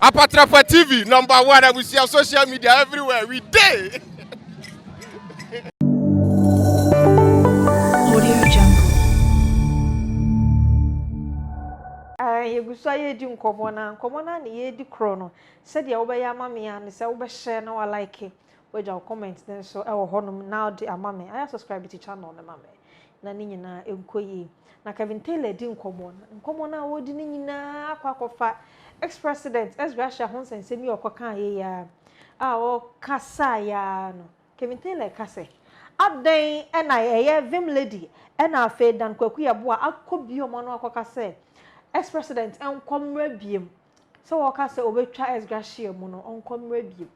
Apatrapa TV, #1, and we see our social media everywhere. We day. Yegusaye di nkomona na ye di krono said ya obeya amame ya ne se obehye na wa like weja comment then so e wo honum now di amame I subscribe to channel na mame na ni nyina enkoyi na Kelvin Talyor di nkomona wo di ni nyina akwakofa ex president Gracia ho nsensemi okoka ye ya a o kasa ya no Kelvin Talyor kase aden e na ye vim lady e na afa dan Kwaku Yeboah akobi omo no akokase ex president enkomre biem so waka say obetwa Gracia mu no onkomre biem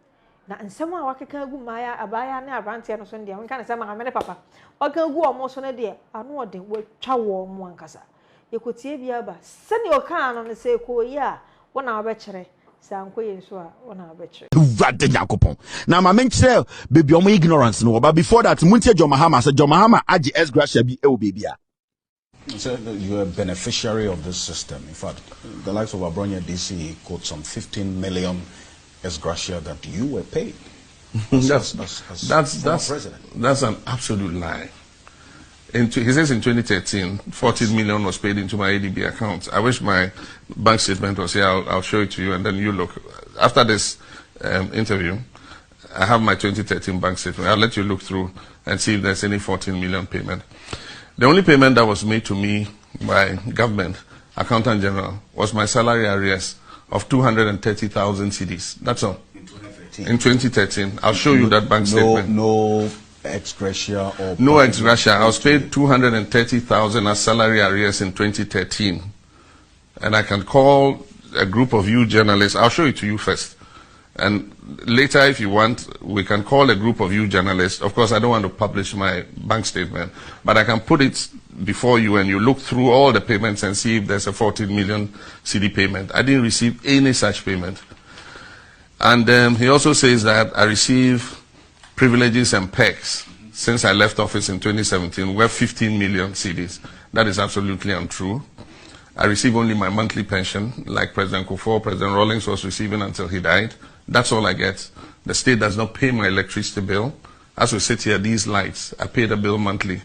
na nsem a wakeka gu maya abaya ne abrante no so ndia nka na sema amene papa waka gu omo so ne de anu ode wetwa wo mu ankasa yekotie bia ba sene oka no ne say ko yi a wona obekere sankoye so a wona obekere Vade Yakopon. Now my mention baby omo ignorance no but before that muntie John Mahama say John Mahama agi Gracia bi e o baby a. So you're a beneficiary of this system. In fact, the likes of Abronia DC quote some 15 million Gracia that you were paid. That's president. That's an absolute lie. He says in 2013, 14 million was paid into my ADB account. I wish my bank statement was here. I'll show it to you, and then you look. After this interview, I have my 2013 bank statement. I'll let you look through and see if there's any 14 million payment. The only payment that was made to me by government, accountant general, was my salary arrears of 230,000 cedis. That's all. In 2013. I'll show you that bank statement. No ex gratia or... No ex gratia. I was paid 230,000 as salary arrears in 2013. And I can call a group of you journalists. I'll show it to you first. And later, if you want, we can call a group of you journalists. Of course, I don't want to publish my bank statement, but I can put it before you and you look through all the payments and see if there's a 14 million CD payment. I didn't receive any such payment. And he also says that I receive privileges and perks since I left office in 2017, worth 15 million CDs. That is absolutely untrue. I receive only my monthly pension, like President Kufuor, President Rawlings was receiving until he died. That's all I get. The state does not pay my electricity bill. As we sit here, these lights, I pay the bill monthly.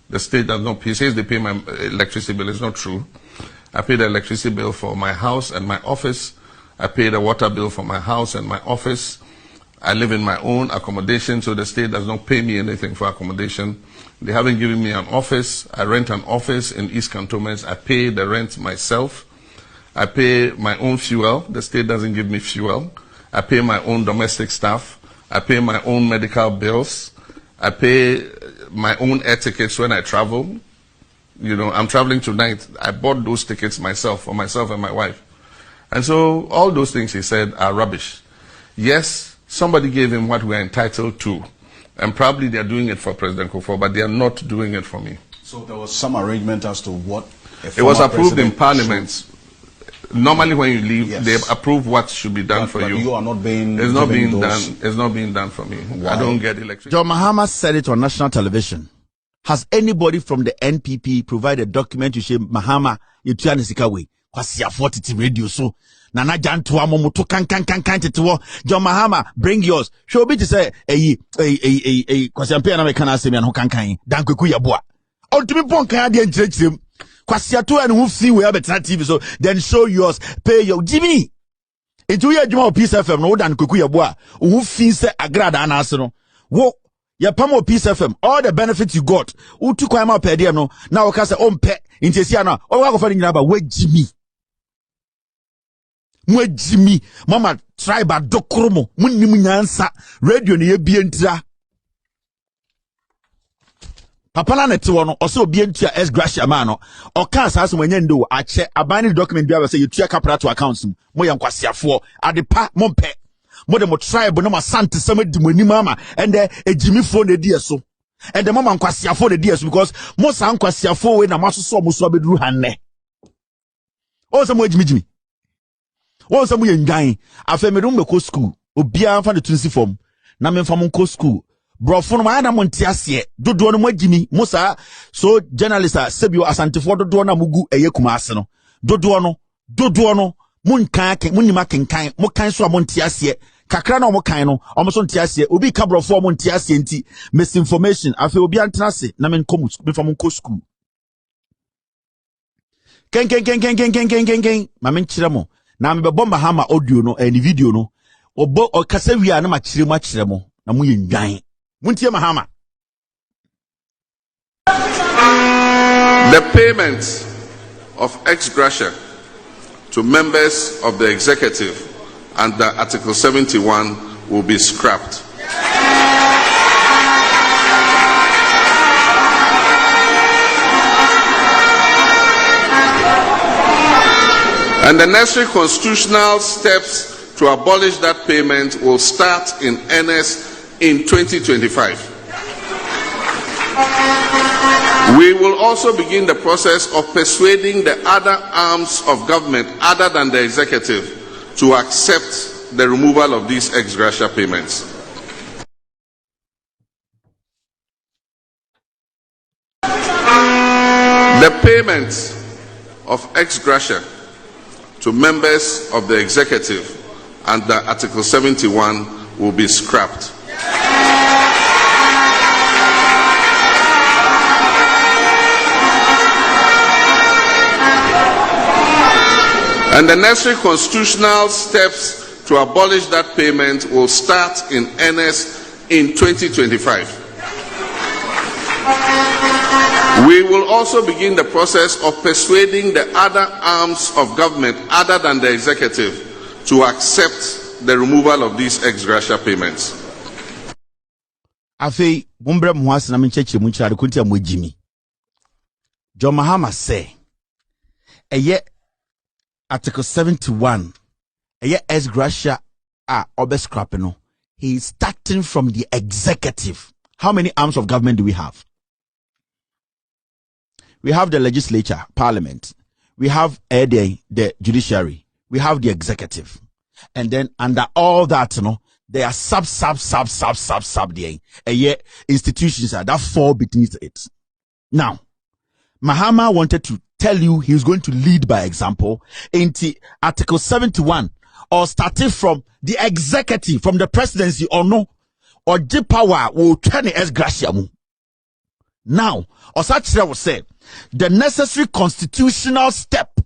The state does not pay. He says they pay my electricity bill. It's not true. I pay the electricity bill for my house and my office. I pay the water bill for my house and my office. I live in my own accommodation, so the state does not pay me anything for accommodation. They haven't given me an office. I rent an office in East Cantonments. I pay the rent myself. I pay my own fuel. The state doesn't give me fuel. I pay my own domestic staff. I pay my own medical bills. I pay my own air tickets when I travel. You know, I'm traveling tonight. I bought those tickets myself, for myself and my wife. And so all those things he said are rubbish. Yes, somebody gave him what we are entitled to. And probably they are doing it for President Kufuor, but they are not doing it for me. So there was some arrangement as to what... It was approved in Parliament. Normally, when you leave, yes, they approve what should be done for you. You are not being... It's not being done. It's not being done for me. Why? I don't get electricity. John Mahama said it on national television. Has anybody from the NPP provided a document to say Mahama you turn the way? Kwasia 40 radio so Nana Jantua Momoto kan John Mahama bring yours. Show me to say Kwasia Pia na mekana asemi an ho kan dan Kwaku Yeboah. Ultimate pon kan de nchirechirem. Kwasia to and who see we have a TV so then show yours, pay your Jimmy. Into your Juma Peace FM no dan Kwaku Yeboah. Who fee say agrada anase no. Wo ya pamo Peace FM all the benefits you got. Utu kwa ma pe de no na o ka say ompe intesi ana o wa go fa nyina ba we Jimmy. Mwe Jimmy mama tribe adokromo munnim nyansa radio ne ye bientira papa na nete wono o se obientua Gracia ma no o ka asase mwanya ndo ache abani document bia say yetua capital accounts mo ye nkwasiafo adepa mompe mo de mo tribe no masante sam di monim ama ende Jimmy fo na die so ende mama nkwasiafo na die so because mo san nkwasiafo we na masoso mo so abeduru hanne o se mo Jimmy won some yen gan afemedum be ko school obia fa de tunsi form na me fa mon ko school brofo no ma na monte ase dodo no magimi musa so journalist sebio asantefo dodo na mugu eye kuma ase no dodo no mun kan munima kenkan mo kan so amonte ase kakra na mo kan no omo so nte ase obi ka brofo mo nte ase nti misinformation afi obi antena ase na men komu me fa mon ko school ken ma men kire mo na me be Mahama audio no ni video no obo okasa wi na ma kire mo na mo ye ndwan muntie Mahama. The payment of ex gratia to members of the executive under Article 71 will be scrapped. And the necessary constitutional steps to abolish that payment will start in earnest in 2025. We will also begin the process of persuading the other arms of government other than the executive to accept the removal of these ex gratia payments. The payment of ex gratia to members of the executive under Article 71 will be scrapped. And the necessary constitutional steps to abolish that payment will start in earnest in 2025. We will also begin the process of persuading the other arms of government other than the executive to accept the removal of these ex gratia payments. Afi bumbre muhasi na mencheche munchari kunti ya mwejimi. John Mahama say, Article 71, ex gratia obe scrapping. He is starting from the executive. How many arms of government do we have? We have the legislature, parliament. We have the judiciary. We have the executive. And then under all that, there are sub there. Institutions that fall beneath it. Now, Mahama wanted to tell you he was going to lead by example into Article 71, or starting from the executive, from the presidency or no, or the power will turn as gratia. Now, Osachira will say the necessary constitutional step.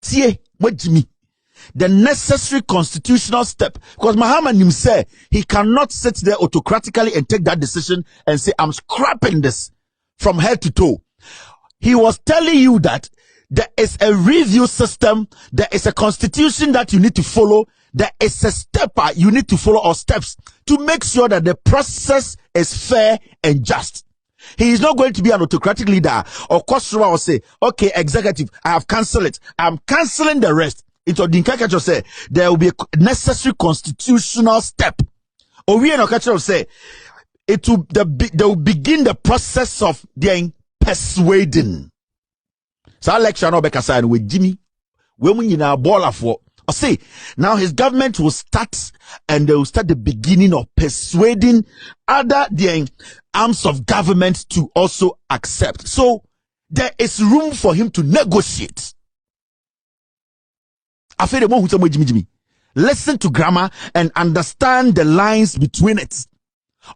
The necessary constitutional step, because Mahama himself, he cannot sit there autocratically and take that decision and say, I'm scrapping this from head to toe. He was telling you that there is a review system, there is a constitution that you need to follow, there is a step you need to follow, or steps to make sure that the process is fair and just. He is not going to be an autocratic leader or Kosura will say, okay, executive, I have cancelled it. I'm cancelling the rest. Into Dinkakacho say there will be a necessary constitutional step. Owie no Kacho say they will begin the process of their persuading. So election no bekasa and with Jimmy we nyina ball for. I say now his government will start and they will start the beginning of persuading other the arms of government to also accept. So there is room for him to negotiate. I feel the one who Jimmy. Listen to grammar and understand the lines between it.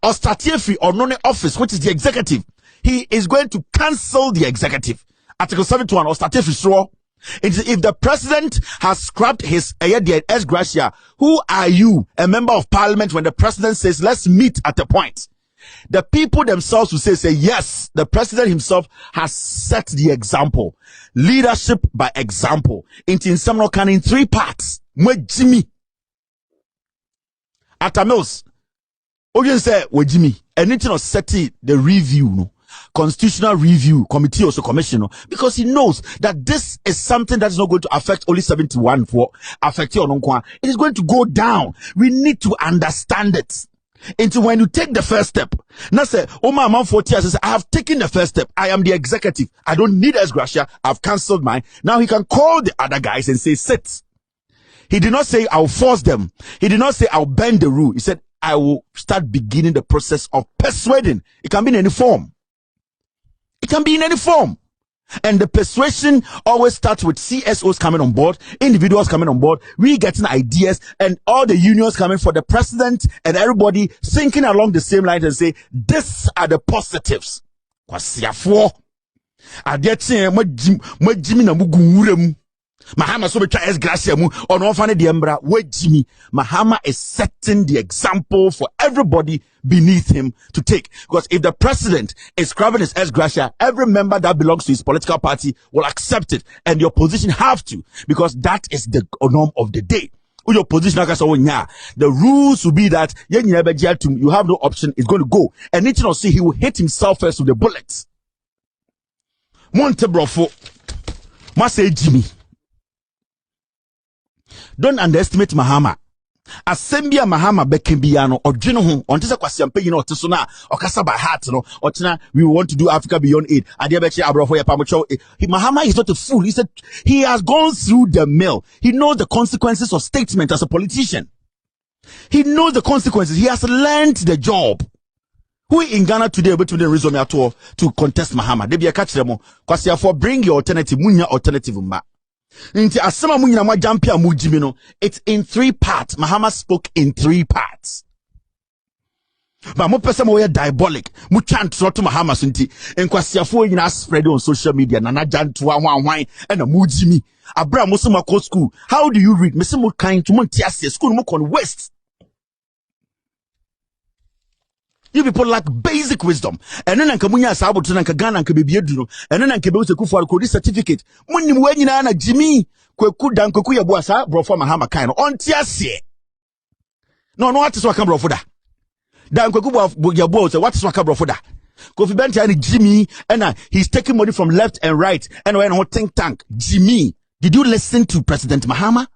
Or Statiefri or non office, which is the executive, he is going to cancel the executive. Article 71 or Statiefri sure. If the president has scrapped his ex gratia, who are you, a member of parliament, when the president says, let's meet at a point? The people themselves will say, yes, the president himself has set the example. Leadership by example. In Samnokan in 3 parts. Jimmy. Atamils. Ogen say, Jimmy. Anything of setting the review, no? Constitutional review committee or commission, no? Because he knows that this is something that is not going to affect only 71 for affect your non. It is going to go down. We need to understand it. Into when you take the first step, now say, oh my mom 40 years, I have taken the first step. I am the executive. I don't need ex gratia. I've cancelled mine. Now he can call the other guys and say, sit. He did not say, I'll force them. He did not say, I'll bend the rule. He said, I will start beginning the process of persuading. It can be in any form. It can be in any form. And the persuasion always starts with CSOs coming on board, individuals coming on board, we getting ideas, and all the unions coming for the president and everybody thinking along the same lines and say, these are the positives. Kwasiafo. Adiatin majimi na mugunwurem. Mahama so betwa esgracia mu ono fa ne de mbra wajimi. Mahama is setting the example for everybody beneath him to take, because if the president is grabbing his esgracia, every member that belongs to his political party will accept it, and the opposition have to, because that is the norm of the day. Your position, the rules will be that you have no option, it's going to go, and need to see he will hit himself first with the bullets. Montebrofo must say Jimmy. Don't underestimate Mahama. Asembia Mahama Bekembiano or Genohun on Tisa Kwasiampe, you know, Tisona or Kasa by heart, you know, or Tina, we want to do Africa Beyond Aid. Adiabeche Abrafoya Pamucho. Mahama is not a fool. He said he has gone through the mill. He knows the consequences of statement as a politician. He knows the consequences. He has learned the job. Who in Ghana today able to resume at all to contest Mahama? They be a catch them. Kwasiafo, bring your alternative, munya alternative mba. Inti asema munyina mwa jampia mujimino. It's in 3 parts. Mahama spoke in 3 parts. But mo pesa mo we diabolic. Mu chant to Mahama sunti. Enkwasiafo yina spread on social media. Nana jantua wan and a mujimi. Abra musuma ko school. How do you read? Mesimu kind to montiasi school mo kon west. You people lack basic wisdom. And then Ankamunya Sabo to Ghana and Kabibiaduno, and then Ankabusa Kufu for this certificate. When you went in Jimmy, Kwaku Dan Kukuya Boasa, bro from Mahama kind on Tiasie. No, what is Wakam for that? Dan Kukuba Yeboah, what is Wakam for that? Kofi Benta and Jimmy, and he's taking money from left and right, and when on think tank. Jimmy, did you listen to President Mahama?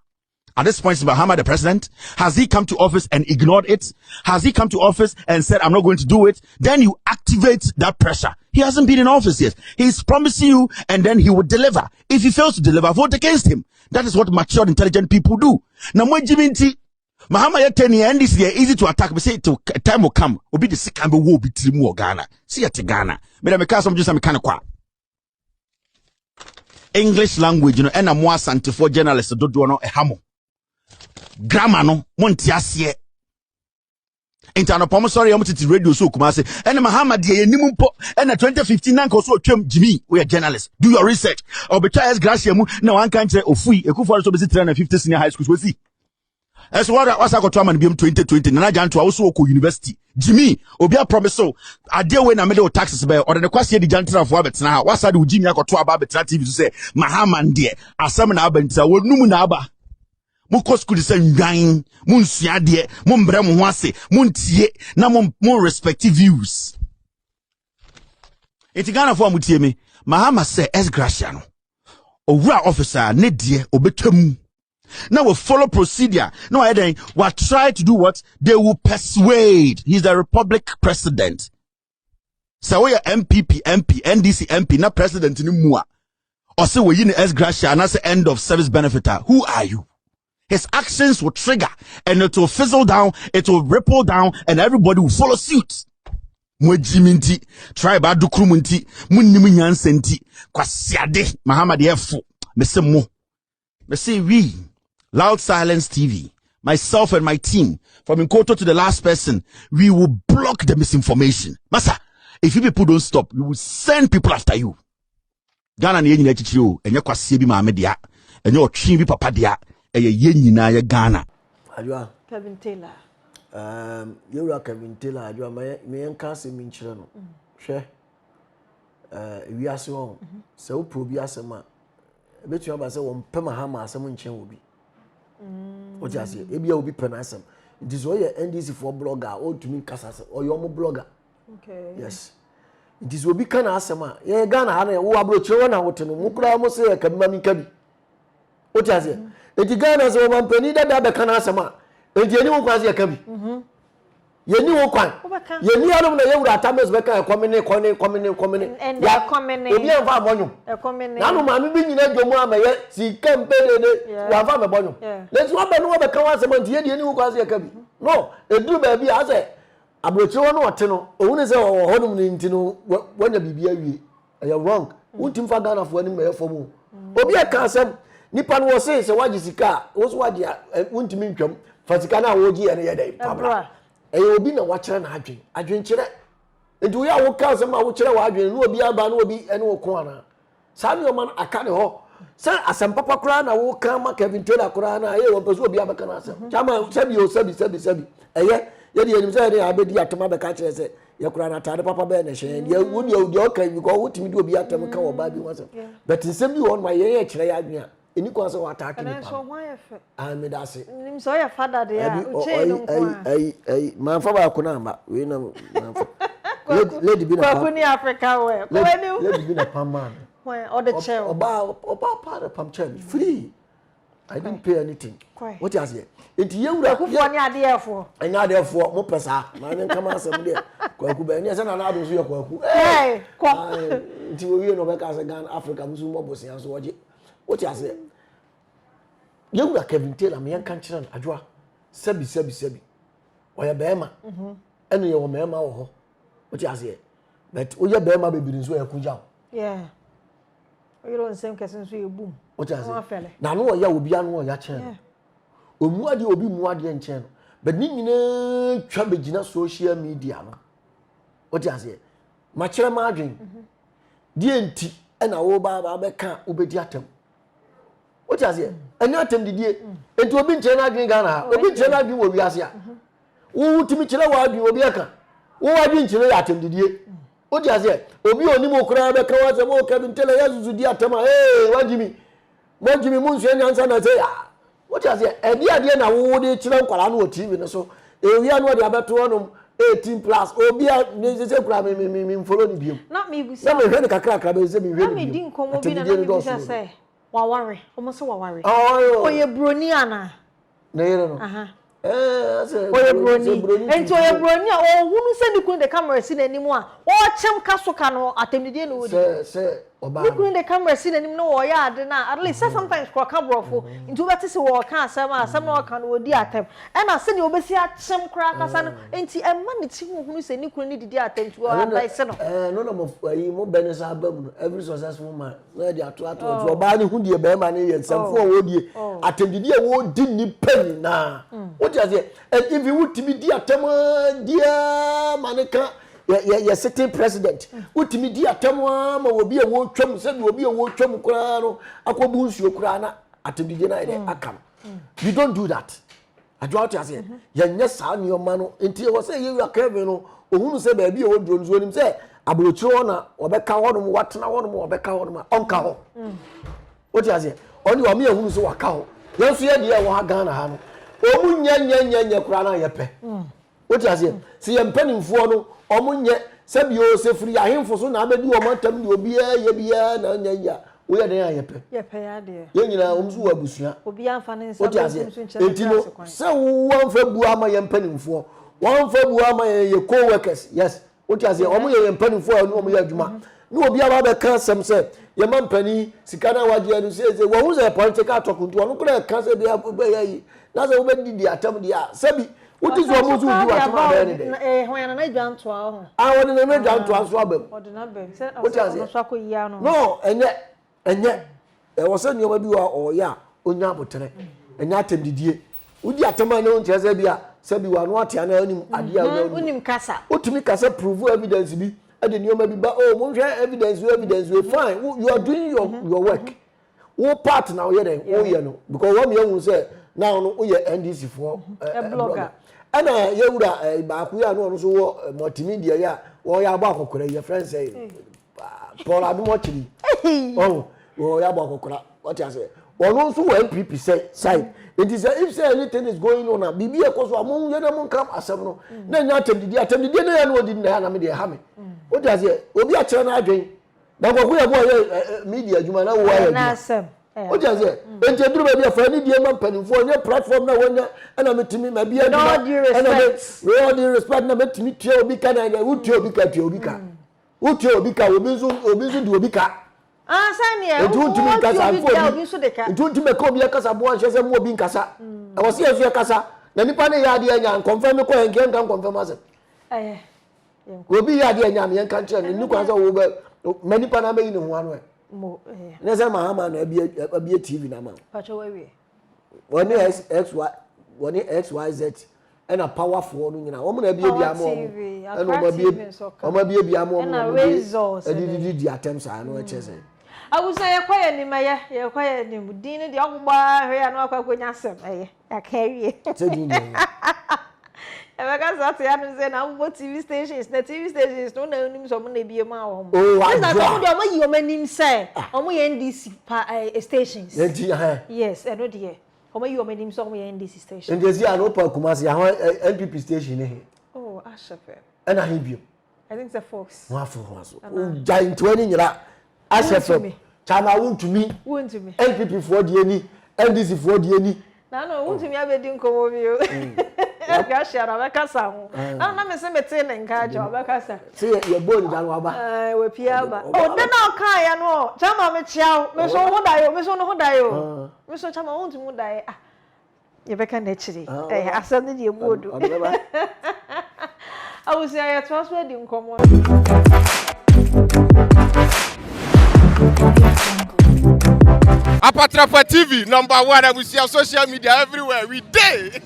At this point, is Mahama the president? Has he come to office and ignored it? Has he come to office and said, I'm not going to do it? Then you activate that pressure. He hasn't been in office yet. He's promising you, and then he will deliver. If he fails to deliver, vote against him. That is what mature, intelligent people do. Now, when Jiminti, Mahama ya 10 years, and this year, easy to attack, but say time will come. Will be the second will be Trimu Ghana. See at Ghana. But I'm a cast of just a mechanic. English language, you know, and I'm more for journalists, don't do a hamo. Grammar no montiasie intano pomo sorry amutiti radio so kumase ene Mahama de enimu mpo ene 2015 nanko so twem Jimmy we are journalist, do your research obetwa gracia mu na wan kan kire ofui ekufo so be 350 senior high school so see as what was akoto am biem 2020 na janto a so ko university Jimmy obi a promise so ade we na middle taxes be or the kwase di jantra fo abetena ha wasade wo Jimmy akoto aba betena TV so say Mahama de asem na abentira wonum na aba Muko school is saying, Mun siade, Mun brem wase, Mun tie, na mun respective views. Iti Ghana for mutie me, Mahama say, es graciano. Owura officer, nedie, obetemu. Now we follow procedure. No, I then, we try to do what? They will persuade. He's the Republic president. So we are MPP, MP, NDC, MP, not president anymore. Or say we in es gracia, and that's the end of service benefiter. Who are you? His actions will trigger, and it will fizzle down, it will ripple down, and everybody will follow suit. Mwejiminti, tribe adukrumunti, munnimunyansenti, kwasiade, Mahama de F. Mese we, Loud Silence TV, myself and my team, from Nkoto to the last person, we will block the misinformation. Masa, if you people don't stop, we will send people after you. Ghana ni yenyi na chichiyo, enye kwasiye bi maame dia, enye otwin bi papa dia. Nyina ya Ghana. Adwa Kelvin Taylor. You Kelvin Taylor, adwa me enka se mi nkyere no. Hwe. Wi ase won. Se wo probi asema. Betu aba se won pe Mahama asem nkyen obi. O ti ase, e bia obi pe na asem. It is oye NDC for blogger, o tumi kasa se, o yo mo blogger. Okay. Yes. It is obi kana asema. Ye Ghana ha na wo abrochire na wote no. Mukura mo se kabima mi kabi. O ti ase. Eti Ghana so man pani da be kana asema enti eni wo kwase yaka bi yeni wo kwan yeni alum na yewura tames be kan komene ya komene obi anfa abonyo na no ma mi bi nyina dwomu amaye si campaign ne wa fa me bonyo let's wo be no be kan asema enti eni wo kwase yaka bi no edu ba bi ase abrochi wo no ote no ohun se wo honum ni enti no wanya bibia wie you wrong Untim fa Ghana for any me for mu. Obi a ka asem nipa no say waji sika, wo so waji untimi ntwam. Fa sika na wo gi ene ye dai pabra. Obi na wa kire na adwen kire. Enti wo ya wo ka asem a wo kire wa adwen no obi aba no obi ene wo ko ana. Sa me o man aka ne ho. Sa asem papa kura na wo ka ma Kelvin Taylor kura na wo peso obi abaka na asem. Chama sabi. Eye ye de enim say de abedi atema be ka kire say ye kura na tade papa be na hyen ye woni odi okay because wotimi de obi atem ka wo ba bi wasem but nsem bi won ma ye kire ya adwen a eni kwa so attack ni pa so why fe ah me da se nim so ya father de ya uche no kwa ai man fa ba ko na ma we na lady bi na Kwaku ni Africa we ko eni lady bi na pamman when all the chair oba part of pam chair free I didn't pay anything. What you say? It you Kwaku for ni ade efo. Anya ade efo mo pesa. Na me kama asem de. Kwaku be ni se na na do so ye Kwaku. Kwaku. Nti wo wie no be ka se Ghana Africa musu mo bosia so oje. What you say? You wura Kelvin Taylor me yan kan kire na adwoa. Sabi. Oya be ma. Eno ye wo me ma wo ho. What you say? But oya be ma be bi so ye kuja. Yeah. You don't same person so you boom. What you say? Na no ya obi anu ya chen. Omu ade obi mu ade enchen no. But ni nyina twa begina social media no. What you say? Ma kire ma adwen. Die enti na wo ba be ka obedi atem. What you say? Eni atem didie. Enti obi nche na adwen Ghana. Obi nche na adwen wo wiase a. Wo timi kire wa adwen obi aka. Wo adwen nche ya atem didie. What you say? Obi oni mo kura be ka wa se mo Kelvin Taylor ya zuzu di atem a. Wajimi munsu enya nsa na say ah. What you say? Ade na wo de kire nkwala no TV no so. Ewia no de abeto onom 18+. Obi a me se kura me follow ni biom. Na me busa. Na me hwe ne kakra be se me hwe. Na me di nkomo bi na me busa say waware. Omo se waware. Oye broni ana. Na yere no. Aha. Oye broni. Enti oye broni a ohunu se ni kun the camera si na nimu a. O chem kasoka no atemdie no wodi. Se oba. Kun the camera si na nimu no wo ya ade na at least sometimes kwa kabrofo. Nti obeti se wo ka asem na wo ka no wodi atem. E na se ni obesi a chem kra kasa no. Enti emma ni ti ohunu se ni kun ni didi atem ti wo advice no. No mo benesa abam no every successful man na dey ato oba ni hu die be ma ni yensamfo wo die atemdie wo di ni pani na. What you say? If you would be dear Tama, dear Manica, your sitting president, would be dear Tama, will be a word chum, said will be a word chum crano, aquabus, your crana, at the beginning. I come. You don't do that. I draw to say, yes, son, your man, until I say you are Kelvin, or who say, baby, old Jones, when him say, I will chona, or back out on what now on more back out on my uncle. What you say? Only a mere who's a cow. Yes, yeah, dear, what Ghana. Omu nya kura na yepe. What you say? See empanimfo no omu nya sabi o se free ahemfo so na abedi o matam ni obi ye bia na nya wo ye den ayepe. Yepe ya de. Ye nyina omsu wa busua. Obi anfa ne nsa omsu nche. Etino se wo anfa bu ama ye empanimfo. Wo anfa bu ama ye co-workers. Yes. What you say? Omu ye empanimfo no omu ye adwuma. No obi aba be kan sem se ye mampani sika na waje anu se wo hu se political talk nto no kura kan se bia yi. Na se wo be di atam dia sabi wuti so mo so di atam ba ni de hwan na dwanto a ho won na dwanto aso abam won na bam se o so akoyia no no enye wo se ni o bi wa o ya onya abotere enye atam didie wudi atam na won chese bia sabi wa no atia na anim ade a unim kasa utumi kasa prove evidence bi ade ni o ma bi ba oh mo hwe evidence we fine you are doing your work wo part na o ye den wo ye no because wo me ehun say now no we NDC for a blogger ana yewura baaku ya no so wo multimedia ya wo ya ba akokora your friend say Paul Adumochiri oh wo ya ba akokora what you say ono so MPP side it is if say anything is going on na bibi ekoso amon ye na mon kam asem no na nya atemdidi na ya no odi na na me de ha me what you say obi a kire na adwen na gogo ya bo ye media adwuma na wo ya na asem o just say enti duru be dia fa ni die man panimfo onye platform na wonya na metimi ma bia no all due respect na metimi tie obi ka na wutie obi ka tie obi ka wutie obi ka obi nso di obi ka sani e ntumi kasa obi nso de ka ntumi ka obi kasa bo anhwe se mo obi nkasa e wo se esu kasa na nipa ne ya de anya confirm ko en kan confirm ase obi ya de anya me kan kire ni kwa so wo be many panama in one way. There's a Mahama and a TV number. One XYZ and a powerful, you know, woman be a and a resource. I did the attempts. I know what you say. I would say a quiet in my year, quiet in Dina, the young boy, and I carry it. I got that say now what TV stations, the TV stations don't know so many be a mouth. Oh, I know your name say, only NDC stations. Yes, I know dear. How you made him so many NDC stations? And there's an open Kumasi, NPP station. Oh, Ashafe. And I hear you. I think the folks. Giant 20 years. Ashafe. Chama won't to me. Won't to me. NPP for the NDC for the no, won't to me. I didn't come over you. I share our castle. I'm not saying and catch our castle. See, you're born down with Piaba. Oh, then I'll cry and all. Chama, Miss Odayo, Miss Odayo. Mr. Chama won't to die. You beckon naturally. I suddenly you would. I was say I trust where you come on. Apatrapa TV, #1. We see our social media everywhere. We day.